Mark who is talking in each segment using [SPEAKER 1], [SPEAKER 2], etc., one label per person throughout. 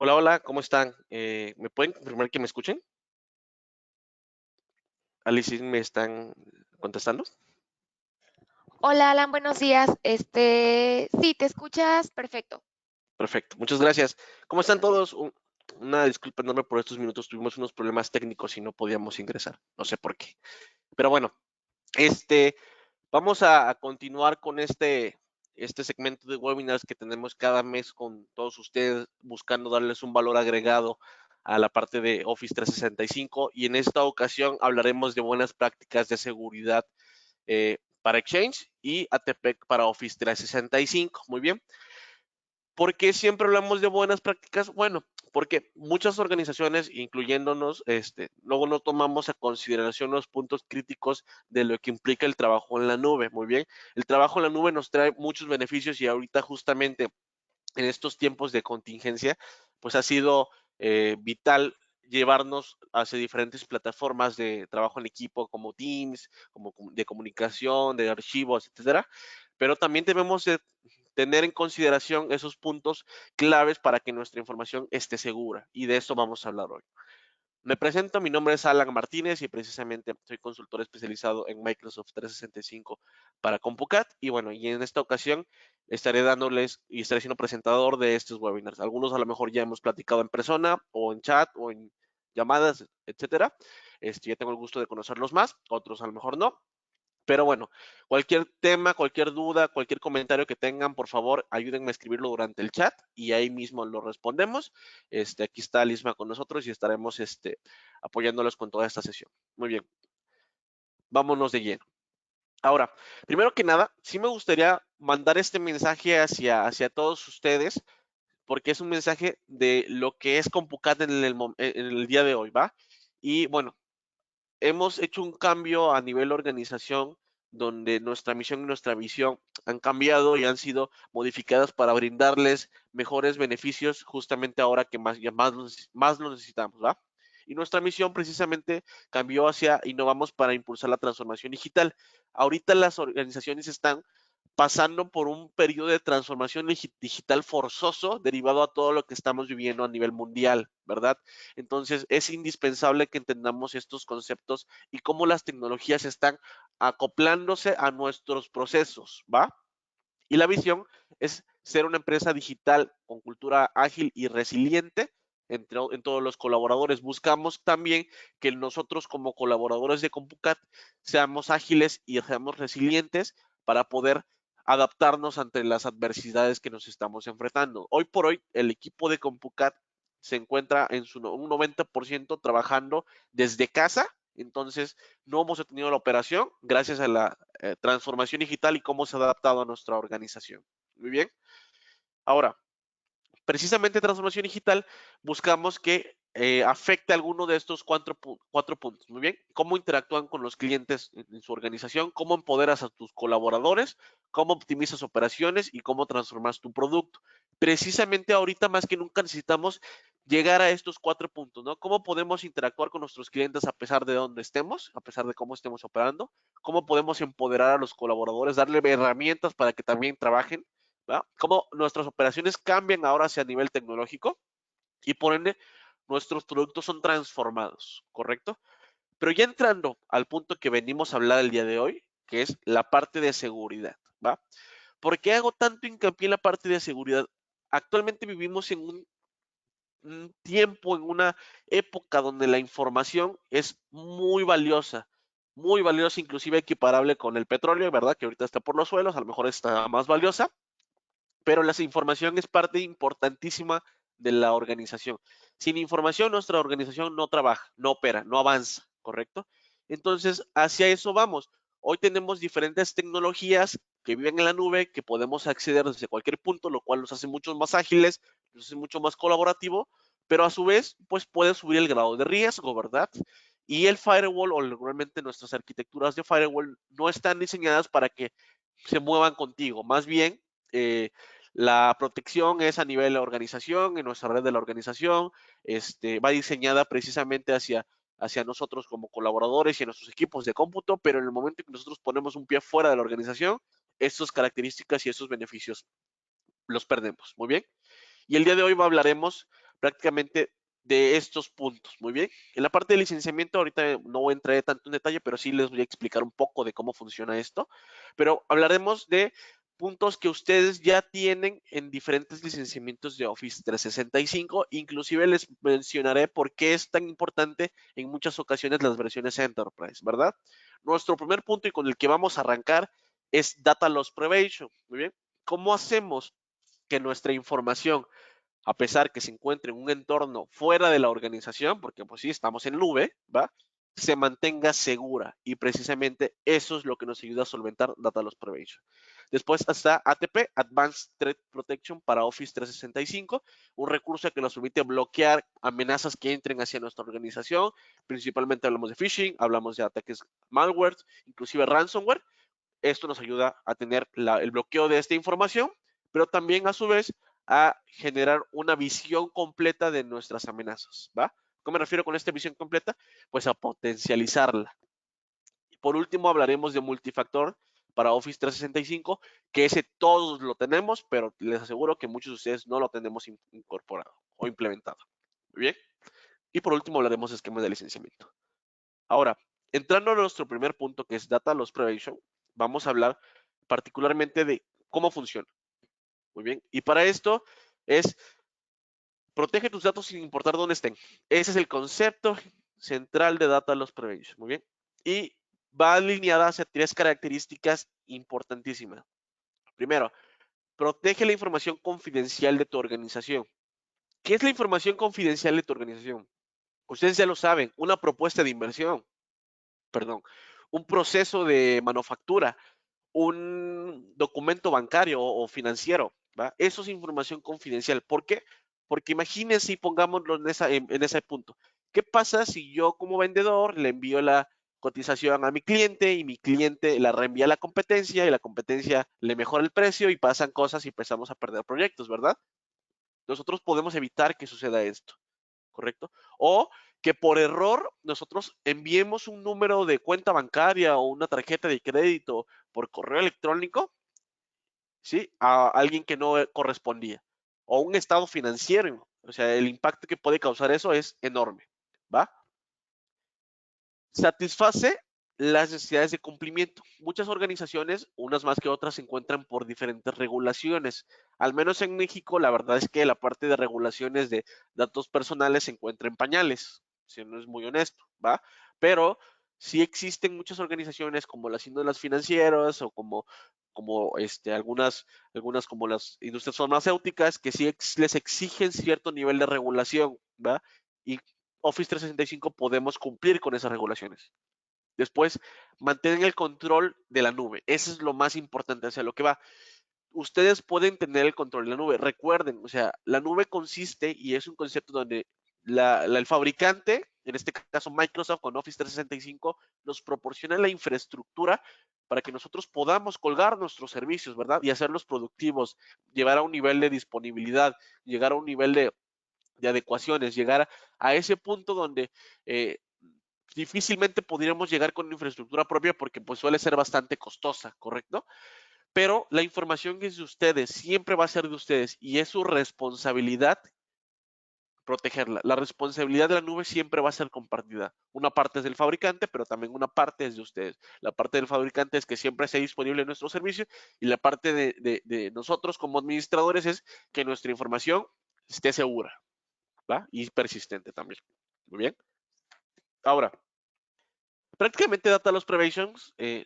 [SPEAKER 1] Hola, hola, ¿cómo están? ¿Me pueden confirmar que me escuchen? Alice, ¿sí me están contestando?
[SPEAKER 2] Hola, Alan, buenos días. Sí, te escuchas perfecto.
[SPEAKER 1] Perfecto, muchas gracias. ¿Cómo están todos? Una disculpa enorme por estos minutos, tuvimos unos problemas técnicos y no podíamos ingresar, no sé por qué. Pero bueno, este, vamos a continuar con este segmento de webinars que tenemos cada mes con todos ustedes, buscando darles un valor agregado a la parte de Office 365 y en esta ocasión hablaremos de buenas prácticas de seguridad para Exchange y ATP para Office 365. Muy bien. ¿Por qué siempre hablamos de buenas prácticas? Bueno, porque muchas organizaciones, incluyéndonos, luego no tomamos a consideración los puntos críticos de lo que implica el trabajo en la nube. Muy bien. El trabajo en la nube nos trae muchos beneficios y ahorita justamente en estos tiempos de contingencia, pues ha sido vital llevarnos hacia diferentes plataformas de trabajo en equipo como Teams, como de comunicación, de archivos, etcétera. Pero también debemos de tener en consideración esos puntos claves para que nuestra información esté segura. Y de eso vamos a hablar hoy. Me presento, mi nombre es Alan Martínez y precisamente soy consultor especializado en Microsoft 365 para CompuCat y bueno, y en esta ocasión estaré dándoles y estaré siendo presentador de estos webinars. Algunos a lo mejor ya hemos platicado en persona o en chat o en llamadas, etcétera. Ya tengo el gusto de conocerlos más, otros a lo mejor no. Pero bueno, cualquier tema, cualquier duda, cualquier comentario que tengan, por favor, ayúdenme a escribirlo durante el chat y ahí mismo lo respondemos. Aquí está Lisma con nosotros y estaremos apoyándolos con toda esta sesión. Muy bien, vámonos de lleno. Ahora, primero que nada, sí me gustaría mandar este mensaje hacia todos ustedes, porque es un mensaje de lo que es Compucat en el día de hoy, ¿va? Y bueno, hemos hecho un cambio a nivel organización donde nuestra misión y nuestra visión han cambiado y han sido modificadas para brindarles mejores beneficios justamente ahora que más lo necesitamos, ¿va? Y nuestra misión precisamente cambió hacia innovamos para impulsar la transformación digital. Ahorita las organizaciones están pasando por un periodo de transformación digital forzoso derivado a todo lo que estamos viviendo a nivel mundial, ¿verdad? Entonces es indispensable que entendamos estos conceptos y cómo las tecnologías están acoplándose a nuestros procesos, ¿va? Y la visión es ser una empresa digital con cultura ágil y resiliente en todos los colaboradores. Buscamos también que nosotros como colaboradores de CompuCat seamos ágiles y seamos resilientes para poder adaptarnos ante las adversidades que nos estamos enfrentando. Hoy por hoy, el equipo de CompuCat se encuentra en un 90% trabajando desde casa, entonces no hemos tenido la operación gracias a la transformación digital y cómo se ha adaptado a nuestra organización. Muy bien. Ahora, precisamente transformación digital, buscamos que afecte alguno de estos cuatro puntos. Muy bien. Cómo interactúan con los clientes en su organización, cómo empoderas a tus colaboradores, cómo optimizas operaciones y cómo transformas tu producto. Precisamente ahorita más que nunca necesitamos llegar a estos cuatro puntos, ¿no? ¿Cómo podemos interactuar con nuestros clientes a pesar de donde estemos, a pesar de cómo estemos operando? ¿Cómo podemos empoderar a los colaboradores, darle herramientas para que también trabajen? ¿Va? Cómo nuestras operaciones cambian ahora hacia nivel tecnológico y por ende nuestros productos son transformados, ¿correcto? Pero ya entrando al punto que venimos a hablar el día de hoy, que es la parte de seguridad, ¿va? ¿Por qué hago tanto hincapié en la parte de seguridad? Actualmente vivimos en un tiempo, en una época donde la información es muy valiosa, inclusive equiparable con el petróleo, ¿verdad? Que ahorita está por los suelos, a lo mejor está más valiosa, pero la información es parte importantísima de la organización. Sin información, nuestra organización no trabaja, no opera, no avanza, ¿correcto? Entonces, hacia eso vamos. Hoy tenemos diferentes tecnologías que viven en la nube, que podemos acceder desde cualquier punto, lo cual los hace mucho más ágiles, los hace mucho más colaborativo, pero a su vez, pues puede subir el grado de riesgo, ¿verdad? Y el firewall, o normalmente nuestras arquitecturas de firewall, no están diseñadas para que se muevan contigo. Más bien, la protección es a nivel de la organización, en nuestra red de la organización, va diseñada precisamente hacia nosotros como colaboradores y a nuestros equipos de cómputo, pero en el momento en que nosotros ponemos un pie fuera de la organización, estas características y estos beneficios los perdemos. Muy bien. Y el día de hoy hablaremos prácticamente de estos puntos. Muy bien. En la parte de licenciamiento, ahorita no voy a entrar tanto en detalle, pero sí les voy a explicar un poco de cómo funciona esto. Pero hablaremos de puntos que ustedes ya tienen en diferentes licenciamientos de Office 365. Inclusive les mencionaré por qué es tan importante en muchas ocasiones las versiones Enterprise, ¿verdad? Nuestro primer punto y con el que vamos a arrancar es Data Loss Prevention. Muy bien. ¿Cómo hacemos que nuestra información, a pesar que se encuentre en un entorno fuera de la organización, porque pues sí, estamos en nube, ¿va? Se mantenga segura y precisamente eso es lo que nos ayuda a solventar Data Loss Prevention. Después está ATP, Advanced Threat Protection para Office 365, un recurso que nos permite bloquear amenazas que entren hacia nuestra organización. Principalmente hablamos de phishing, hablamos de ataques malware, inclusive ransomware. Esto nos ayuda a tener el bloqueo de esta información, pero también a su vez a generar una visión completa de nuestras amenazas, ¿va? ¿Cómo me refiero con esta visión completa? Pues a potencializarla. Por último, hablaremos de multifactor para Office 365, que ese todos lo tenemos, pero les aseguro que muchos de ustedes no lo tenemos incorporado o implementado. Muy bien. Y por último, hablaremos de esquemas de licenciamiento. Ahora, entrando a nuestro primer punto, que es Data Loss Prevention, vamos a hablar particularmente de cómo funciona. Muy bien. Y para esto es, protege tus datos sin importar dónde estén. Ese es el concepto central de Data Loss Prevention. Muy bien. Y va alineada hacia tres características importantísimas. Primero, protege la información confidencial de tu organización. ¿Qué es la información confidencial de tu organización? Ustedes ya lo saben, una propuesta de inversión, perdón, un proceso de manufactura, un documento bancario o financiero, ¿va? Eso es información confidencial. ¿Por qué? Porque imagínense y pongámoslo en ese punto. ¿Qué pasa si yo como vendedor le envío la cotización a mi cliente y mi cliente la reenvía a la competencia y la competencia le mejora el precio y pasan cosas y empezamos a perder proyectos, ¿verdad? Nosotros podemos evitar que suceda esto, ¿correcto? O que por error nosotros enviemos un número de cuenta bancaria o una tarjeta de crédito por correo electrónico, ¿sí? A alguien que no correspondía. O un estado financiero. O sea, el impacto que puede causar eso es enorme, ¿va? Satisface las necesidades de cumplimiento. Muchas organizaciones, unas más que otras, se encuentran por diferentes regulaciones. Al menos en México, la verdad es que la parte de regulaciones de datos personales se encuentra en pañales, si no es muy honesto, ¿va? Pero sí existen muchas organizaciones como las índolas financieras o algunas como las industrias farmacéuticas que sí les exigen cierto nivel de regulación, ¿va? Y Office 365 podemos cumplir con esas regulaciones. Después, mantener el control de la nube. Eso es lo más importante, hacia lo que va. Ustedes pueden tener el control de la nube. Recuerden, o sea, la nube consiste y es un concepto donde el fabricante, en este caso Microsoft con Office 365, nos proporciona la infraestructura para que nosotros podamos colgar nuestros servicios, ¿verdad? Y hacerlos productivos, llevar a un nivel de disponibilidad, llegar a un nivel de adecuaciones, llegar a ese punto donde difícilmente podríamos llegar con infraestructura propia porque pues suele ser bastante costosa, ¿correcto? Pero la información es de ustedes, siempre va a ser de ustedes y es su responsabilidad protegerla. La responsabilidad de la nube siempre va a ser compartida. Una parte es del fabricante, pero también una parte es de ustedes. La parte del fabricante es que siempre esté disponible nuestro servicio y la parte de nosotros como administradores es que nuestra información esté segura, ¿va? Y persistente también. Muy bien. Ahora, prácticamente Data Loss Prevention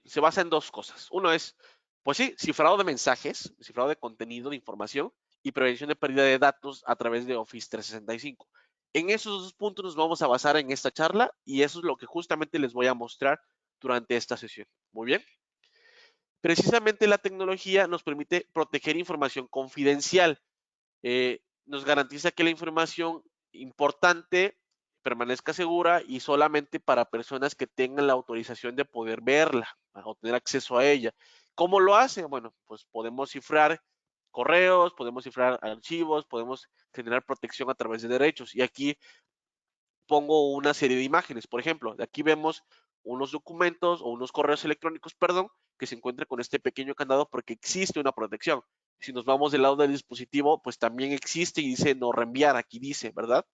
[SPEAKER 1] se basa en dos cosas. Uno es, pues sí, cifrado de mensajes, cifrado de contenido, de información y prevención de pérdida de datos a través de Office 365. En esos dos puntos nos vamos a basar en esta charla y eso es lo que justamente les voy a mostrar durante esta sesión. Muy bien. Precisamente la tecnología nos permite proteger información confidencial. Nos garantiza que la información importante permanezca segura y solamente para personas que tengan la autorización de poder verla o tener acceso a ella. ¿Cómo lo hace? Bueno, pues podemos cifrar correos, podemos cifrar archivos, podemos generar protección a través de derechos. Y aquí pongo una serie de imágenes. Por ejemplo, de aquí vemos unos documentos o unos correos electrónicos, perdón, que se encuentran con este pequeño candado porque existe una protección. Si nos vamos del lado del dispositivo, pues también existe y dice no reenviar, aquí dice, ¿verdad?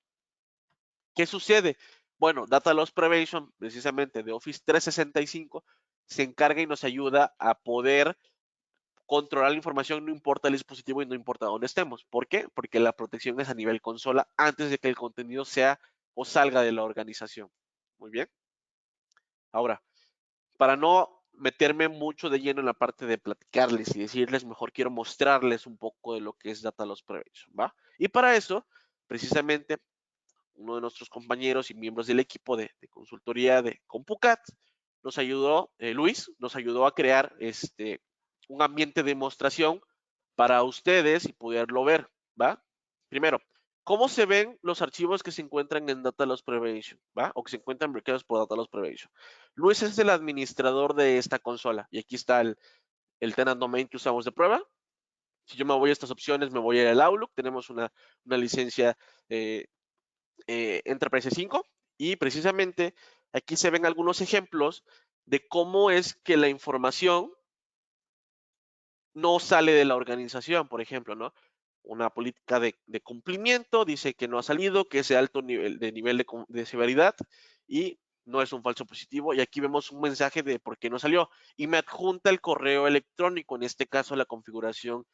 [SPEAKER 1] ¿Qué sucede? Bueno, Data Loss Prevention, precisamente de Office 365, se encarga y nos ayuda a poder controlar la información, no importa el dispositivo y no importa dónde estemos. ¿Por qué? Porque la protección es a nivel consola antes de que el contenido sea o salga de la organización. Muy bien. Ahora, para no meterme mucho de lleno en la parte de platicarles y decirles, mejor quiero mostrarles un poco de lo que es Data Loss Prevention, ¿va? Y para eso, precisamente, uno de nuestros compañeros y miembros del equipo de consultoría de CompuCat nos ayudó, Luis, nos ayudó a crear un ambiente de demostración para ustedes y poderlo ver, ¿va? Primero, ¿cómo se ven los archivos que se encuentran en Data Loss Prevention, ¿va? O que se encuentran bloqueados por Data Loss Prevention. Luis es el administrador de esta consola y aquí está el tenant domain que usamos de prueba. Si yo me voy a estas opciones, me voy al Outlook, tenemos una licencia Enterprise 5 y precisamente aquí se ven algunos ejemplos de cómo es que la información no sale de la organización, por ejemplo, ¿no? Una política de cumplimiento dice que no ha salido, que es de alto nivel de severidad y no es un falso positivo. Y aquí vemos un mensaje de por qué no salió. Y me adjunta el correo electrónico. En este caso, la configuración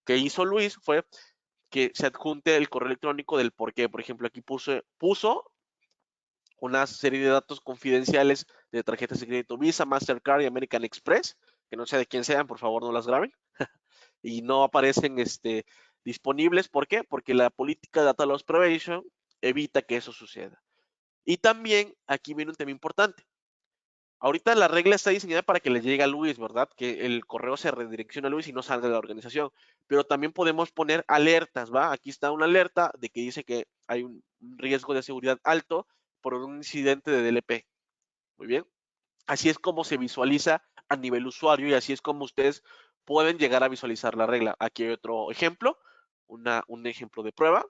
[SPEAKER 1] que hizo Luis fue que se adjunte el correo electrónico del por qué. Por ejemplo, aquí puso una serie de datos confidenciales de tarjetas de crédito Visa, Mastercard y American Express, que no sé de quién sean, por favor no las graben, y no aparecen disponibles. ¿Por qué? Porque la política de Data Loss Prevention evita que eso suceda. Y también aquí viene un tema importante. Ahorita la regla está diseñada para que le llegue a Luis, ¿verdad? Que el correo se redireccione a Luis y no salga de la organización. Pero también podemos poner alertas, ¿va? Aquí está una alerta de que dice que hay un riesgo de seguridad alto por un incidente de DLP. Muy bien. Así es como se visualiza a nivel usuario y así es como ustedes pueden llegar a visualizar la regla. Aquí hay otro ejemplo, un ejemplo de prueba.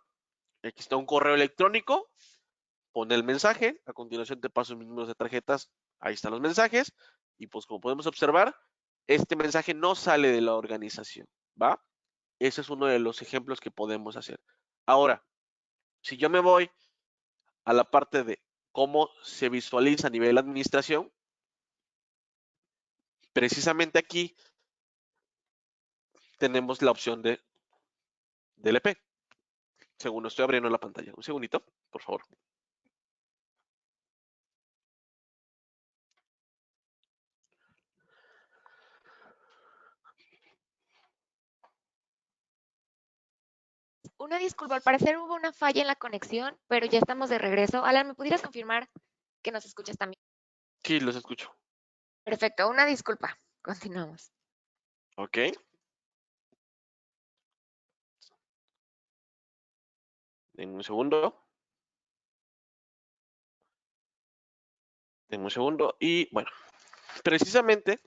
[SPEAKER 1] Aquí está un correo electrónico, pone el mensaje, a continuación te paso mis números de tarjetas, ahí están los mensajes y pues como podemos observar, este mensaje no sale de la organización, ¿va? Ese es uno de los ejemplos que podemos hacer. Ahora, si yo me voy a la parte de cómo se visualiza a nivel administración, precisamente aquí tenemos la opción de DLP. Según estoy abriendo la pantalla. Un segundito, por favor.
[SPEAKER 2] Una disculpa, al parecer hubo una falla en la conexión, pero ya estamos de regreso. Alan, ¿me pudieras confirmar que nos escuchas también?
[SPEAKER 1] Sí, los escucho.
[SPEAKER 2] Perfecto, una disculpa. Continuamos.
[SPEAKER 1] Ok. En un segundo. En un segundo. Y bueno, precisamente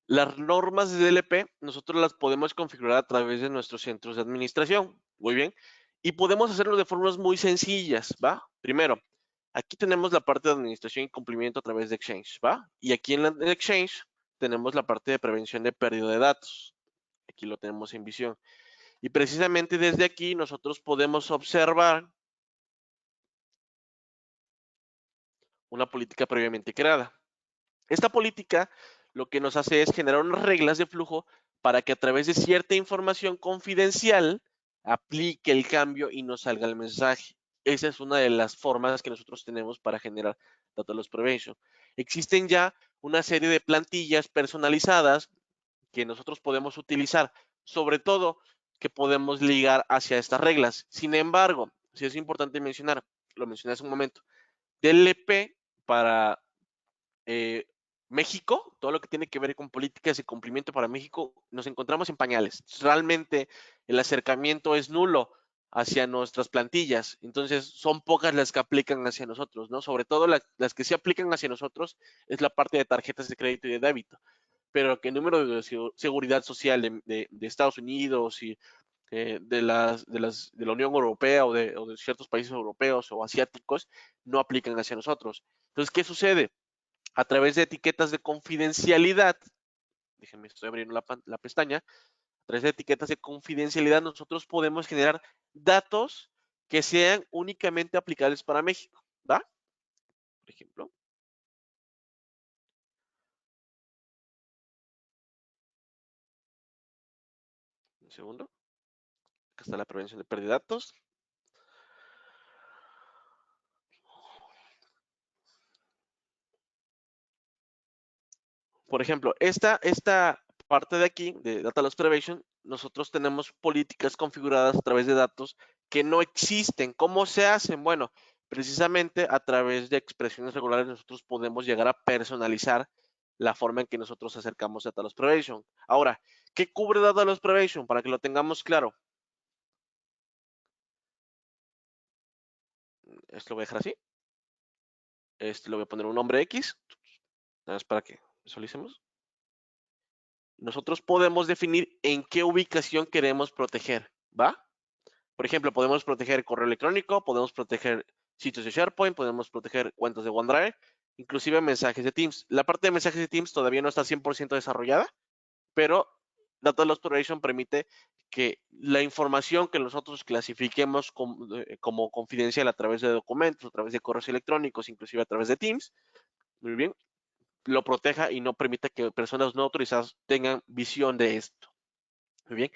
[SPEAKER 1] las normas de DLP nosotros las podemos configurar a través de nuestros centros de administración. Muy bien. Y podemos hacerlo de formas muy sencillas, ¿va? Primero, aquí tenemos la parte de administración y cumplimiento a través de Exchange, ¿va? Y aquí en el Exchange tenemos la parte de prevención de pérdida de datos. Aquí lo tenemos en visión. Y precisamente desde aquí nosotros podemos observar una política previamente creada. Esta política lo que nos hace es generar unas reglas de flujo para que a través de cierta información confidencial aplique el cambio y nos salga el mensaje. Esa es una de las formas que nosotros tenemos para generar Data Loss Prevention. Existen ya una serie de plantillas personalizadas que nosotros podemos utilizar, sobre todo que podemos ligar hacia estas reglas. Sin embargo, sí es importante mencionar, lo mencioné hace un momento, DLP para eh, México, todo lo que tiene que ver con políticas de cumplimiento para México, nos encontramos en pañales. Realmente el acercamiento es nulo hacia nuestras plantillas. Entonces, son pocas las que aplican hacia nosotros, ¿no? Sobre todo las que sí aplican hacia nosotros es la parte de tarjetas de crédito y de débito. Pero que el número de seguridad social de Estados Unidos y de la Unión Europea o de ciertos países europeos o asiáticos no aplican hacia nosotros. Entonces, ¿qué sucede? A través de etiquetas de confidencialidad, déjenme, estoy abriendo la pestaña, a través de etiquetas de confidencialidad, nosotros podemos generar datos que sean únicamente aplicables para México, ¿va? Por ejemplo. Un segundo. Acá está la prevención de pérdida de datos. Por ejemplo, esta parte de aquí, de Data Loss Prevention, nosotros tenemos políticas configuradas a través de datos que no existen. ¿Cómo se hacen? Bueno, precisamente a través de expresiones regulares nosotros podemos llegar a personalizar la forma en que nosotros acercamos Data Loss Prevention. Ahora, ¿qué cubre Data Loss Prevention? Para que lo tengamos claro. Esto lo voy a dejar así. Este lo voy a poner un nombre X. Nada más para que visualicemos. Nosotros podemos definir en qué ubicación queremos proteger, ¿va? Por ejemplo, podemos proteger correo electrónico, podemos proteger sitios de SharePoint, podemos proteger cuentas de OneDrive, inclusive mensajes de Teams. La parte de mensajes de Teams todavía no está 100% desarrollada, pero Data Loss Prevention permite que la información que nosotros clasifiquemos como confidencial a través de documentos, a través de correos electrónicos, inclusive a través de Teams, muy bien, lo proteja y no permita que personas no autorizadas tengan visión de esto. Muy bien.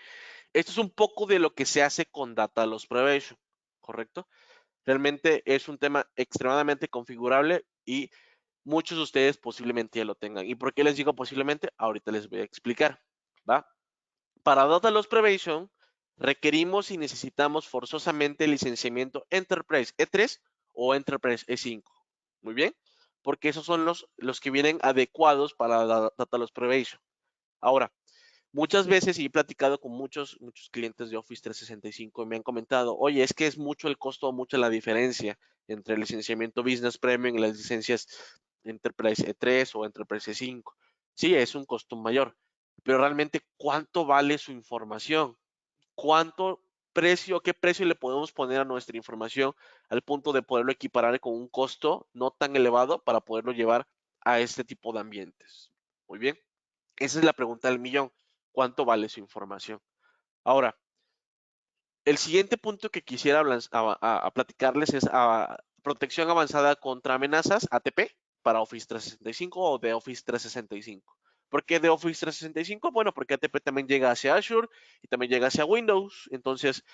[SPEAKER 1] Esto es un poco de lo que se hace con Data Loss Prevention, ¿correcto? Realmente es un tema extremadamente configurable y muchos de ustedes posiblemente ya lo tengan. ¿Y por qué les digo posiblemente? Ahorita les voy a explicar, ¿va? Para Data Loss Prevention requerimos y necesitamos forzosamente el licenciamiento Enterprise E3 o Enterprise E5. Muy bien, porque esos son los que vienen adecuados para Data Loss Prevention. Ahora, muchas veces y he platicado con muchos clientes de Office 365 y me han comentado, oye, es que es mucho el costo, mucha la diferencia entre el licenciamiento Business Premium y las licencias Enterprise E3 o Enterprise E5. Sí, es un costo mayor, pero realmente, ¿cuánto vale su información? ¿Qué precio le podemos poner a nuestra información al punto de poderlo equiparar con un costo no tan elevado para poderlo llevar a este tipo de ambientes? Muy bien. Esa es la pregunta del millón. ¿Cuánto vale su información? Ahora, el siguiente punto que quisiera platicarles es protección avanzada contra amenazas, ATP, para Office 365 o de Office 365. ¿Por qué de Office 365? Bueno, porque ATP también llega hacia Azure y también llega hacia Windows. Entonces,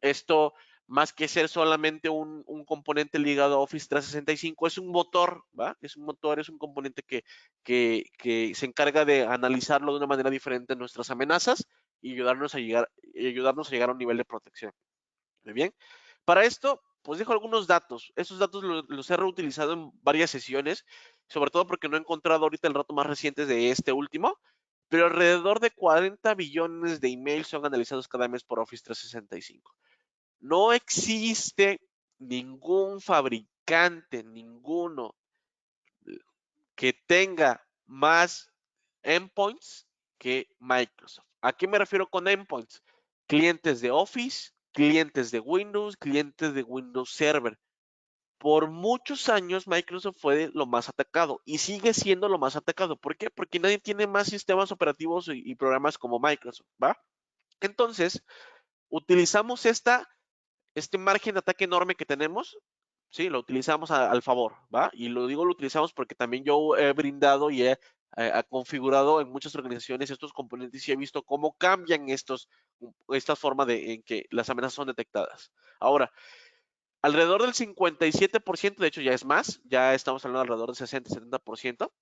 [SPEAKER 1] esto, más que ser solamente un componente ligado a Office 365, es un motor, ¿va? Es un motor, es un componente que se encarga de analizarlo de una manera diferente en nuestras amenazas y ayudarnos a llegar a un nivel de protección. Muy bien. Para esto, pues dejo algunos datos. Esos datos los he reutilizado en varias sesiones, sobre todo porque no he encontrado ahorita el dato más reciente de este último, pero alrededor de 40 billones de emails son analizados cada mes por Office 365. No existe ningún fabricante, ninguno, que tenga más endpoints que Microsoft. ¿A qué me refiero con endpoints? Clientes de Office, clientes de Windows Server. Por muchos años Microsoft fue lo más atacado y sigue siendo lo más atacado. ¿Por qué? Porque nadie tiene más sistemas operativos y programas como Microsoft, ¿va? Entonces, utilizamos este margen de ataque enorme que tenemos, sí, lo utilizamos al favor, ¿va? Y lo digo, lo utilizamos porque también yo he brindado y he configurado en muchas organizaciones estos componentes y he visto cómo cambian esta forma en que las amenazas son detectadas. Ahora, alrededor del 57%, de hecho ya es más, ya estamos hablando alrededor del 60-70%,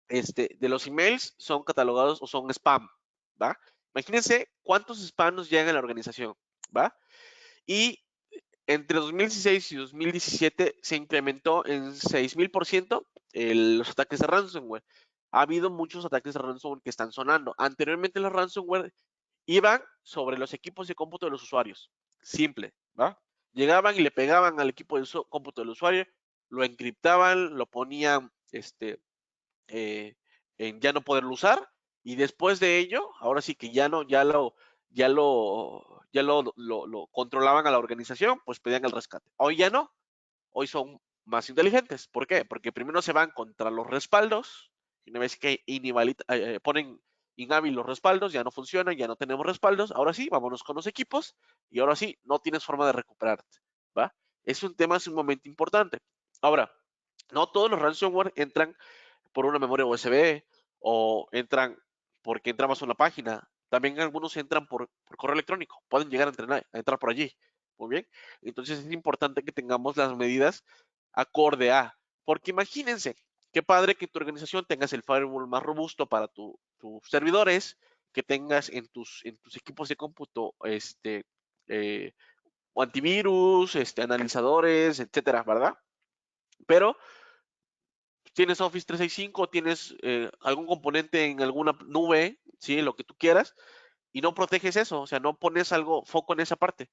[SPEAKER 1] de los emails son catalogados o son spam, ¿va? Imagínense cuántos spam nos llegan a la organización, ¿va? Y entre 2016 y 2017 se incrementó en 6000% los ataques de ransomware. Ha habido muchos ataques de ransomware que están sonando. Anteriormente los ransomware iban sobre los equipos de cómputo de los usuarios. Simple, ¿va? Llegaban y le pegaban al equipo de cómputo del usuario, lo encriptaban, lo ponían eh, en ya no poderlo usar y después de ello, ahora sí que ya lo controlaban a la organización, pues pedían el rescate. Hoy ya no, hoy son más inteligentes. ¿Por qué? Porque primero se van contra los respaldos, y una vez que ponen inhábil los respaldos, ya no funcionan, ya no tenemos respaldos, ahora sí, vámonos con los equipos y ahora sí, no tienes forma de recuperarte, ¿va? Es un tema sumamente importante. Ahora, no todos los ransomware entran por una memoria USB o entran porque entramos a una página. También algunos entran por correo electrónico, pueden llegar a entrar por allí. Muy bien. Entonces es importante que tengamos las medidas acorde a, porque imagínense, qué padre que en tu organización tengas el firewall más robusto para tus servidores, que tengas en tus equipos de cómputo eh, antivirus, analizadores, etcétera, ¿verdad? Pero tienes Office 365, tienes algún componente en alguna nube, ¿sí? Lo que tú quieras, y no proteges eso, o sea, no pones foco en esa parte.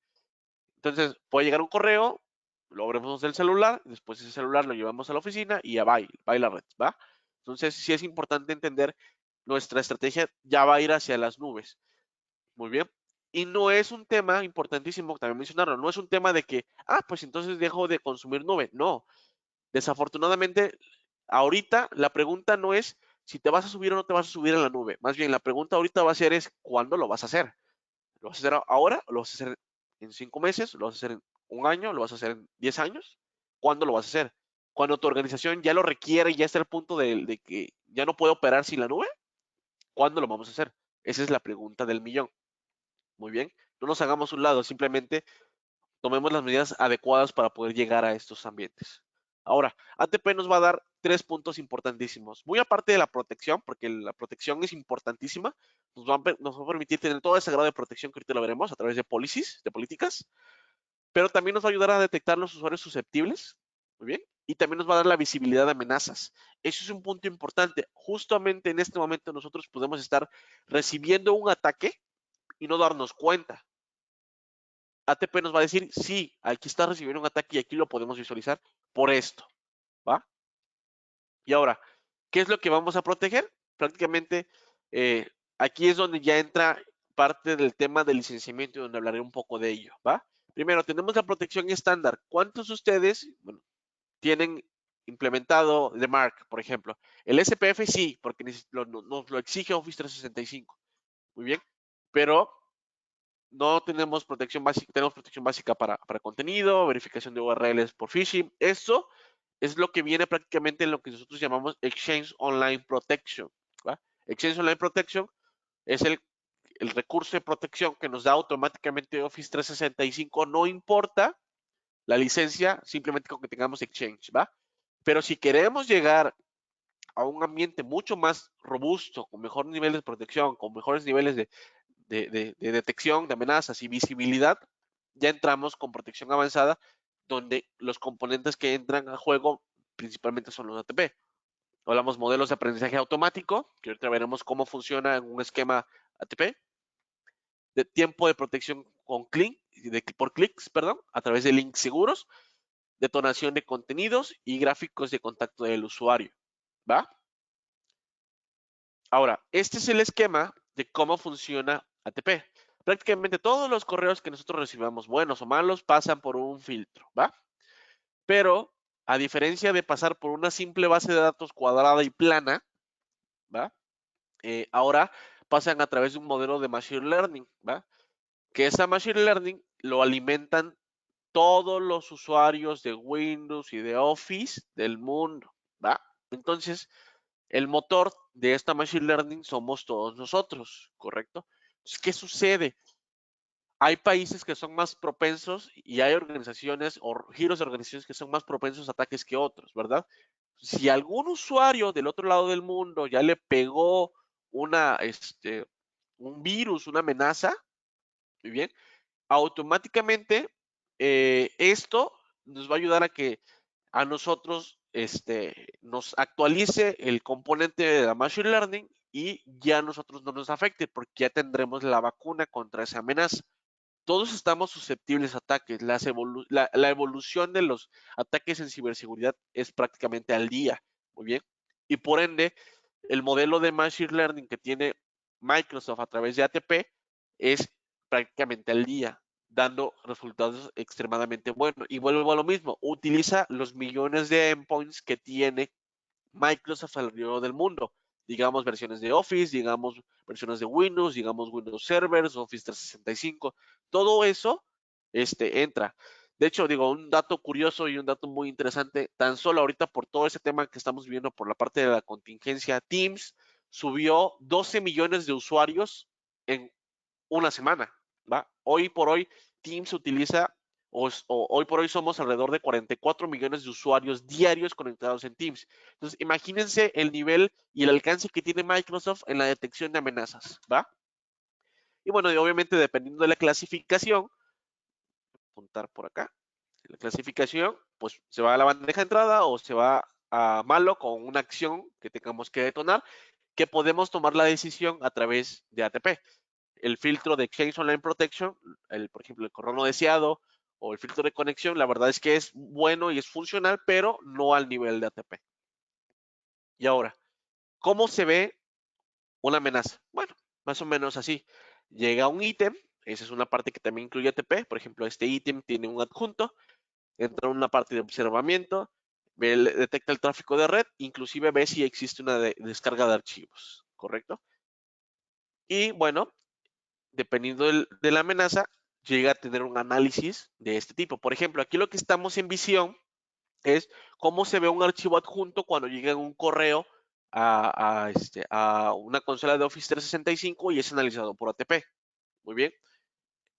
[SPEAKER 1] Entonces, puede llegar un correo, lo abrimos del celular, después ese celular lo llevamos a la oficina y ya va la red, ¿va? Entonces, sí es importante entender nuestra estrategia ya va a ir hacia las nubes. Muy bien. Y no es un tema importantísimo también mencionarlo, no es un tema de que, pues entonces dejo de consumir nube. No, desafortunadamente, ahorita la pregunta no es si te vas a subir o no te vas a subir a la nube. Más bien, la pregunta ahorita va a ser es ¿cuándo lo vas a hacer? ¿Lo vas a hacer ahora? ¿Lo vas a hacer en 5 meses? ¿Lo vas a hacer en un año? ¿Lo vas a hacer en 10 años? ¿Cuándo lo vas a hacer? Cuando tu organización ya lo requiere y ya está al punto de que ya no puede operar sin la nube, ¿cuándo lo vamos a hacer? Esa es la pregunta del millón. Muy bien. No nos hagamos un lado, simplemente tomemos las medidas adecuadas para poder llegar a estos ambientes. Ahora, ATP nos va a dar 3 puntos importantísimos. Muy aparte de la protección, porque la protección es importantísima, nos va a permitir tener todo ese grado de protección que ahorita lo veremos a través de policies, de políticas, pero también nos va a ayudar a detectar los usuarios susceptibles, muy bien, y también nos va a dar la visibilidad de amenazas. Eso es un punto importante. Justamente en este momento nosotros podemos estar recibiendo un ataque y no darnos cuenta. ATP nos va a decir, sí, aquí está recibiendo un ataque y aquí lo podemos visualizar por esto, ¿va? Y ahora, ¿qué es lo que vamos a proteger? Prácticamente, aquí es donde ya entra parte del tema del licenciamiento y donde hablaré un poco de ello, ¿va? Primero, tenemos la protección estándar. ¿Cuántos de ustedes, bueno, tienen implementado the Mark, por ejemplo? El SPF sí, porque nos lo exige Office 365. Muy bien, pero no tenemos protección básica, tenemos protección básica para contenido, verificación de URLs por phishing. Eso es lo que viene prácticamente en lo que nosotros llamamos Exchange Online Protection. ¿va? Exchange Online Protection es el recurso de protección que nos da automáticamente Office 365, no importa la licencia, simplemente con que tengamos Exchange, ¿va? Pero si queremos llegar a un ambiente mucho más robusto, con mejores niveles de protección, con mejores niveles de detección de amenazas y visibilidad, ya entramos con protección avanzada, donde los componentes que entran a juego principalmente son los ATP. Hablamos modelos de aprendizaje automático, que ahorita veremos cómo funciona en un esquema ATP, de tiempo de protección con clic, por clics, perdón, a través de links seguros, detonación de contenidos y gráficos de contacto del usuario. ¿Va? Ahora, este es el esquema de cómo funciona ATP. Prácticamente todos los correos que nosotros recibamos, buenos o malos, pasan por un filtro, ¿va? Pero, a diferencia de pasar por una simple base de datos cuadrada y plana, ¿va? Ahora pasan a través de un modelo de Machine Learning, ¿va? Que esa Machine Learning lo alimentan todos los usuarios de Windows y de Office del mundo, ¿va? Entonces, el motor de esta Machine Learning somos todos nosotros, ¿correcto? Entonces, ¿qué sucede? Hay países que son más propensos y hay organizaciones o giros de organizaciones que son más propensos a ataques que otros, ¿verdad? Si algún usuario del otro lado del mundo ya le pegó un virus, una amenaza, muy bien, automáticamente esto nos va a ayudar a que a nosotros nos actualice el componente de la Machine Learning y ya a nosotros no nos afecte porque ya tendremos la vacuna contra esa amenaza. Todos estamos susceptibles a ataques. La evolución de los ataques en ciberseguridad es prácticamente al día. Muy bien. Y por ende, el modelo de Machine Learning que tiene Microsoft a través de ATP es prácticamente al día, dando resultados extremadamente buenos. Y vuelvo a lo mismo, utiliza los millones de endpoints que tiene Microsoft alrededor del mundo. digamos versiones de Office, digamos versiones de Windows, digamos Windows Servers, Office 365, todo eso entra. De hecho, digo, un dato curioso y un dato muy interesante, tan solo ahorita por todo ese tema que estamos viviendo por la parte de la contingencia, Teams subió 12 millones de usuarios en una semana, ¿va? Hoy por hoy, Teams utiliza, hoy por hoy somos alrededor de 44 millones de usuarios diarios conectados en Teams. Entonces, imagínense el nivel y el alcance que tiene Microsoft en la detección de amenazas, ¿va? Y bueno, y obviamente dependiendo de la clasificación, apuntar por acá, la clasificación, pues se va a la bandeja de entrada o se va a malo con una acción que tengamos que detonar, que podemos tomar la decisión a través de ATP. El filtro de Exchange Online Protection, por ejemplo, el correo no deseado o el filtro de conexión, la verdad es que es bueno y es funcional, pero no al nivel de ATP. Y ahora, ¿cómo se ve una amenaza? Bueno, más o menos así. Llega un ítem, esa es una parte que también incluye ATP, por ejemplo, este ítem tiene un adjunto, entra en una parte de observamiento, detecta el tráfico de red, inclusive ve si existe una descarga de archivos, ¿correcto? Y bueno, dependiendo de la amenaza, llega a tener un análisis de este tipo. Por ejemplo, aquí lo que estamos en visión es cómo se ve un archivo adjunto cuando llega en un correo a una consola de Office 365 y es analizado por ATP. Muy bien.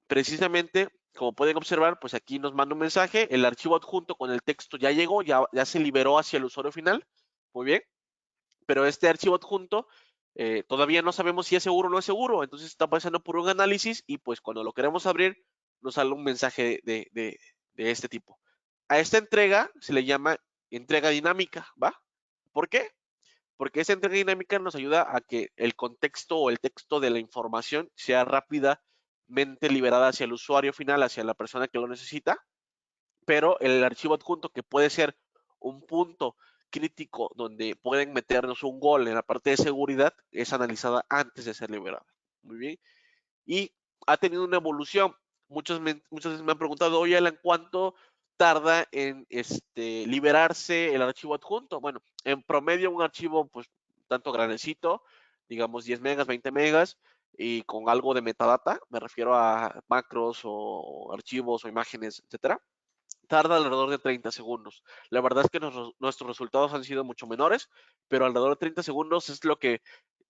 [SPEAKER 1] Precisamente, como pueden observar, pues aquí nos manda un mensaje, el archivo adjunto con el texto ya llegó, ya se liberó hacia el usuario final. Muy bien. Pero este archivo adjunto todavía no sabemos si es seguro o no es seguro, entonces está pasando por un análisis y pues cuando lo queremos abrir nos sale un mensaje de este tipo. A esta entrega se le llama entrega dinámica, ¿va? ¿Por qué? Porque esa entrega dinámica nos ayuda a que el contexto o el texto de la información sea rápidamente liberada hacia el usuario final, hacia la persona que lo necesita, pero el archivo adjunto que puede ser un punto crítico donde pueden meternos un gol en la parte de seguridad es analizada antes de ser liberada. Muy bien. Y ha tenido una evolución. Muchas veces me han preguntado, oye, Alan, ¿cuánto tarda en liberarse el archivo adjunto? Bueno, en promedio un archivo pues tanto grandecito, digamos 10 megas, 20 megas, y con algo de metadata, me refiero a macros o archivos o imágenes, etcétera, tarda alrededor de 30 segundos. La verdad es que nuestros resultados han sido mucho menores, pero alrededor de 30 segundos es lo que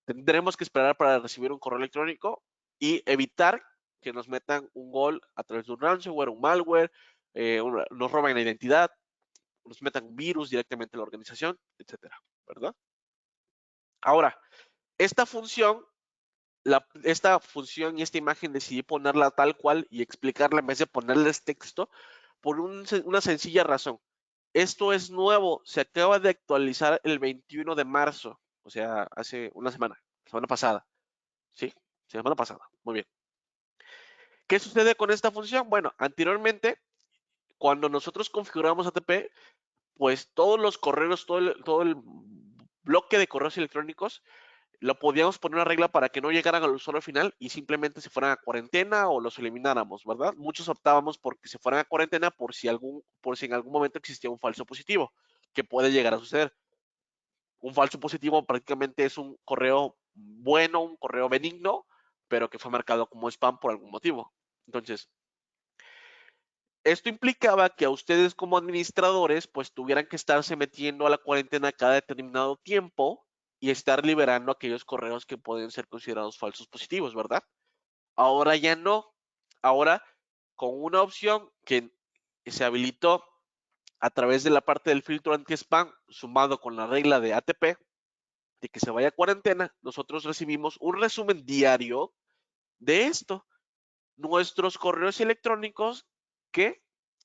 [SPEAKER 1] tendremos que esperar para recibir un correo electrónico y evitar que nos metan un gol a través de un ransomware, un malware, nos roben la identidad, nos metan un virus directamente a la organización, etcétera, ¿verdad? Ahora, esta función, esta función y esta imagen decidí ponerla tal cual y explicarla en vez de ponerles texto por una sencilla razón. Esto es nuevo, se acaba de actualizar el 21 de marzo, o sea, hace una semana pasada, ¿sí? Semana pasada, muy bien. ¿Qué sucede con esta función? Bueno, anteriormente, cuando nosotros configuramos ATP, pues todos los correos, todo el bloque de correos electrónicos, lo podíamos poner una regla para que no llegaran al usuario final y simplemente se fueran a cuarentena o los elimináramos, ¿verdad? Muchos optábamos por que se fueran a cuarentena por si en algún momento existía un falso positivo, que puede llegar a suceder. Un falso positivo prácticamente es un correo bueno, un correo benigno, pero que fue marcado como spam por algún motivo. Entonces, esto implicaba que a ustedes como administradores pues tuvieran que estarse metiendo a la cuarentena cada determinado tiempo y estar liberando aquellos correos que pueden ser considerados falsos positivos, ¿verdad? Ahora ya no. Ahora, con una opción que se habilitó a través de la parte del filtro anti-spam, sumado con la regla de ATP, de que se vaya a cuarentena, nosotros recibimos un resumen diario de esto. Nuestros correos electrónicos que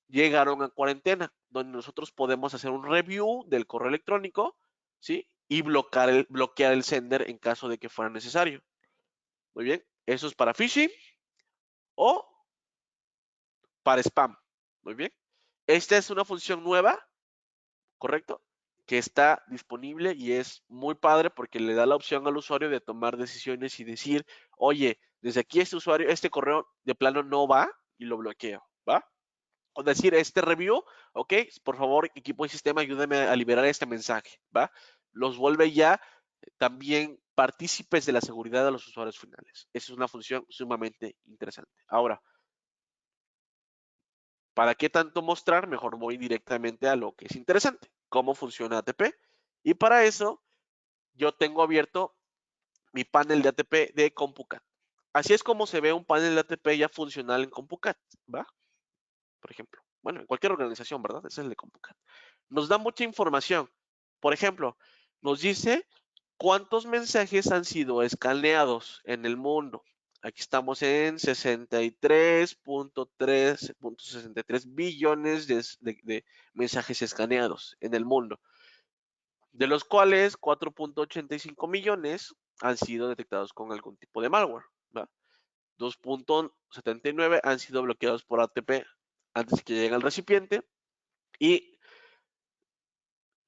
[SPEAKER 1] llegaron a cuarentena, donde nosotros podemos hacer un review del correo electrónico, ¿sí? Y bloquear el sender en caso de que fuera necesario. Muy bien, eso es para phishing o para spam. Muy bien. Esta es una función nueva, ¿correcto? Que está disponible y es muy padre porque le da la opción al usuario de tomar decisiones y decir, oye, desde aquí este usuario, este correo de plano no va y lo bloqueo, ¿va? O decir, este review, ok, por favor, equipo de sistema, ayúdame a liberar este mensaje, ¿va? Los vuelve ya también partícipes de la seguridad de los usuarios finales. Esa es una función sumamente interesante. Ahora, ¿para qué tanto mostrar? Mejor voy directamente a lo que es interesante, cómo funciona ATP. Y para eso, yo tengo abierto mi panel de ATP de CompuCAD. Así es como se ve un panel de ATP ya funcional en CompuCAD, ¿va? Por ejemplo. Bueno, en cualquier organización, ¿verdad? Ese es el de CompuCAD. Nos da mucha información. Por ejemplo, nos dice cuántos mensajes han sido escaneados en el mundo. Aquí estamos en 63.63 billones de mensajes escaneados en el mundo, de los cuales 4.85 millones han sido detectados con algún tipo de malware. ¿Va? 2.79 han sido bloqueados por ATP antes de que llegue al recipiente y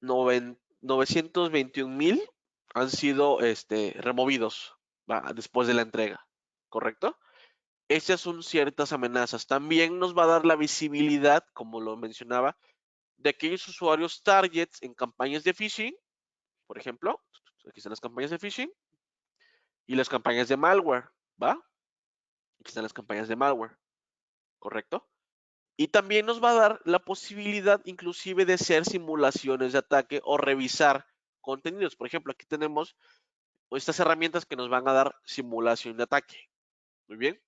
[SPEAKER 1] 921,000 han sido removidos, ¿va? Después de la entrega, ¿correcto? Estas son ciertas amenazas. También nos va a dar la visibilidad, como lo mencionaba, de aquellos usuarios targets en campañas de phishing, por ejemplo, aquí están las campañas de phishing y las campañas de malware, ¿va? Aquí están las campañas de malware, ¿correcto? Y también nos va a dar la posibilidad inclusive de hacer simulaciones de ataque o revisar contenidos. Por ejemplo, aquí tenemos estas herramientas que nos van a dar simulación de ataque. Muy bien.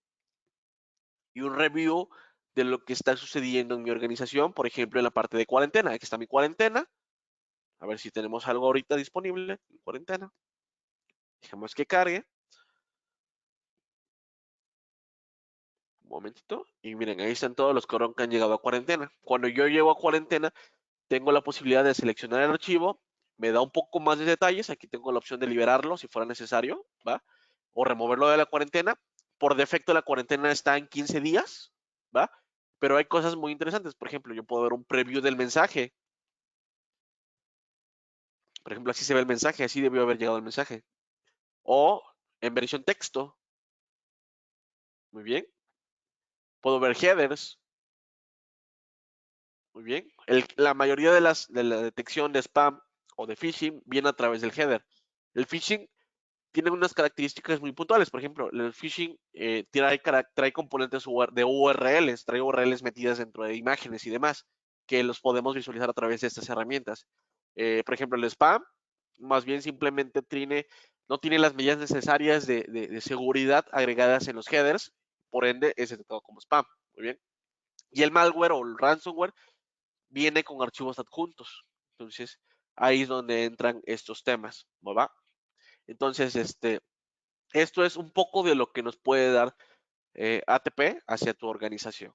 [SPEAKER 1] Y un review de lo que está sucediendo en mi organización, por ejemplo, en la parte de cuarentena. Aquí está mi cuarentena. A ver si tenemos algo ahorita disponible en cuarentena. Dejemos que cargue. Un momentito. Y miren, ahí están todos los que han llegado a cuarentena. Cuando yo llego a cuarentena, tengo la posibilidad de seleccionar el archivo. Me da un poco más de detalles. Aquí tengo la opción de liberarlo si fuera necesario, ¿va? O removerlo de la cuarentena. Por defecto, la cuarentena está en 15 días, ¿va? Pero hay cosas muy interesantes. Por ejemplo, yo puedo ver un preview del mensaje. Por ejemplo, así se ve el mensaje, así debió haber llegado el mensaje. O en versión texto. Muy bien. Puedo ver headers. Muy bien. La mayoría de la detección de spam o de phishing viene a través del header. El phishing tiene unas características muy puntuales. Por ejemplo, el phishing trae componentes de URLs, trae URLs metidas dentro de imágenes y demás, que los podemos visualizar a través de estas herramientas. Por ejemplo, el spam, más bien simplemente no tiene las medidas necesarias de seguridad agregadas en los headers, por ende es detectado como spam. Muy bien. Y el malware o el ransomware viene con archivos adjuntos. Entonces, ahí es donde entran estos temas, ¿va? Entonces, esto es un poco de lo que nos puede dar ATP hacia tu organización.